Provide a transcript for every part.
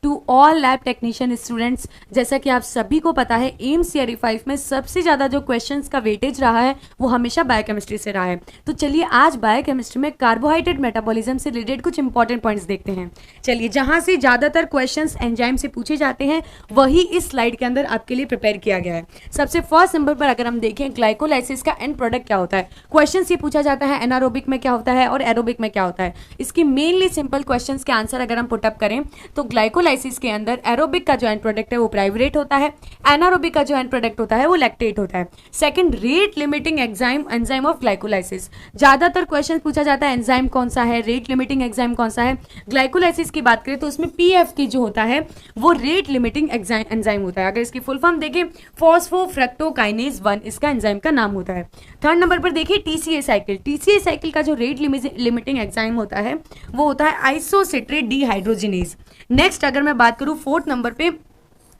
To all lab technician students. जैसा कि आप सभी को पता है, एम्स ईयर 5 में सबसे ज़्यादा जो क्वेश्चंस का वेटेज रहा है वो हमेशा बायोकेमिस्ट्री से रहा है। तो चलिए आज बायोकेमिस्ट्री में कार्बोहाइड्रेट मेटाबॉलिज्म से रिलेटेड कुछ इंपॉर्टेंट पॉइंट्स देखते हैं। चलिए, जहाँ से ज़्यादातर क्वेश्चंस एंजाइम से पूछे जाते हैं वही इस स्लाइड के अंदर आपके लिए प्रिपेयर किया गया है। सबसे फर्स्ट नंबर पर अगर हम देखें, ग्लाइकोलाइसिस का एंड प्रोडक्ट क्या होता है। क्वेश्चन ये पूछा जाता है एनारोबिक में क्या होता है और एरोबिक में क्या होता है। इसकी मेनली सिंपल क्वेश्चंस के आंसर अगर हम पुटअप करें तो ग्लाइकोलाइसिस के अंदर एरोबिक का जो एंड प्रोडक्ट है वो पाइरूवेट होता है, एनारोबिक का जो एंड प्रोडक्ट होता है वो लैक्टेट होता है। Second, rate limiting enzyme of glycolysis. ज्यादातर क्वेश्चन पूछा जाता है एंजाइम कौन सा है, रेट लिमिटिंग एंजाइम कौन सा है। ग्लाइकोलाइसिस की बात करें तो उसमें पीएफ की जो होता है वो रेट लिमिटिंग एंजाइम होता है। अगर इसकी फुल फॉर्म देखें, फॉस्फोफ्रक्टोकाइनेज 1 इसका एंजाइम का नाम होता है। थर्ड नंबर पर देखिए टीसीए साइकिल। टीसीए साइकिल का जो रेट लिमिटिंग एंजाइम होता है वो होता है आइसोसिट्रेट डिहाइड्रोजिनेज। नेक्स्ट अगर मैं बात करूं फोर्थ नंबर पे,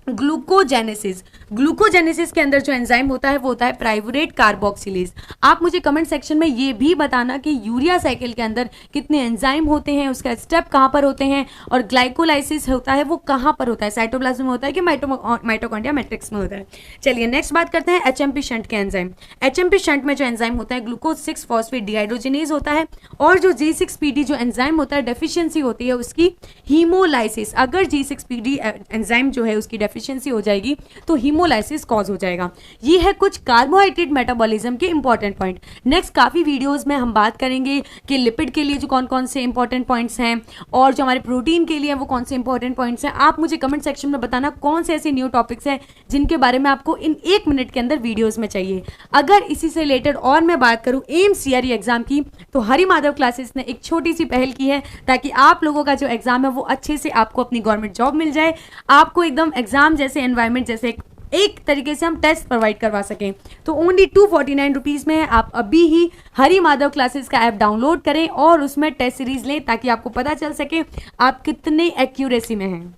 ग्लूकोजेनेसिस। ग्लूकोजेनेसिस के अंदर जो एंजाइम होता है वो होता है पाइरूवेट कार्बोक्सिलेज। आप मुझे कमेंट सेक्शन में ये भी बताना कि यूरिया साइकिल के अंदर कितने एंजाइम होते हैं, उसका स्टेप कहाँ पर होते हैं, और ग्लाइकोलाइसिस होता है वो कहाँ पर होता है, साइटोप्लाज्म में होता है कि माइटोकॉन्ड्रिया मैट्रिक्स में होता है। चलिए नेक्स्ट बात करते हैं एचएमपी शंट के एंजाइम। एचएमपी शंट में जो एंजाइम होता है ग्लूकोज 6 फॉस्फेट डिहाइड्रोजिनेज होता है, और जो G6PD जो एंजाइम होता है डेफिशिएंसी होती है उसकी हीमोलाइसिस। अगर G6PD एंजाइम जो है उसकी डेफिशिएंसी हो जाएगी तो हीमोलाइसिस कॉज हो जाएगा। ये है कुछ कार्बोहाइड्रेट मेटाबॉलिज्म के इंपॉर्टेंट पॉइंट। नेक्स्ट काफी वीडियोस में हम बात करेंगे कि लिपिड के लिए जो कौन कौन से इंपॉर्टेंट पॉइंट्स हैं और जो हमारे प्रोटीन के लिए वो कौन से इंपॉर्टेंट पॉइंट्स हैं। आप मुझे कमेंट सेक्शन में बताना कौन से ऐसे न्यू टॉपिक्स हैं जिनके बारे में आपको इन 1 मिनट के अंदर वीडियोस में चाहिए। अगर इसी से रिलेटेड और मैं बात करूं एम्स सीआरई एग्जाम की, तो हरि माधव क्लासेस ने एक छोटी सी पहल की है ताकि आप लोगों का जो एग्जाम है वो अच्छे से आपको अपनी गवर्नमेंट जॉब मिल जाए, आपको एकदम एग्जाम जैसे एनवायरमेंट जैसे एक तरीके से हम टेस्ट प्रोवाइड करवा सकें। तो ओनली 249 रुपीज़ में आप अभी ही हरि माधव क्लासेस का ऐप डाउनलोड करें और उसमें टेस्ट सीरीज लें ताकि आपको पता चल सके आप कितने एक्यूरेसी में हैं।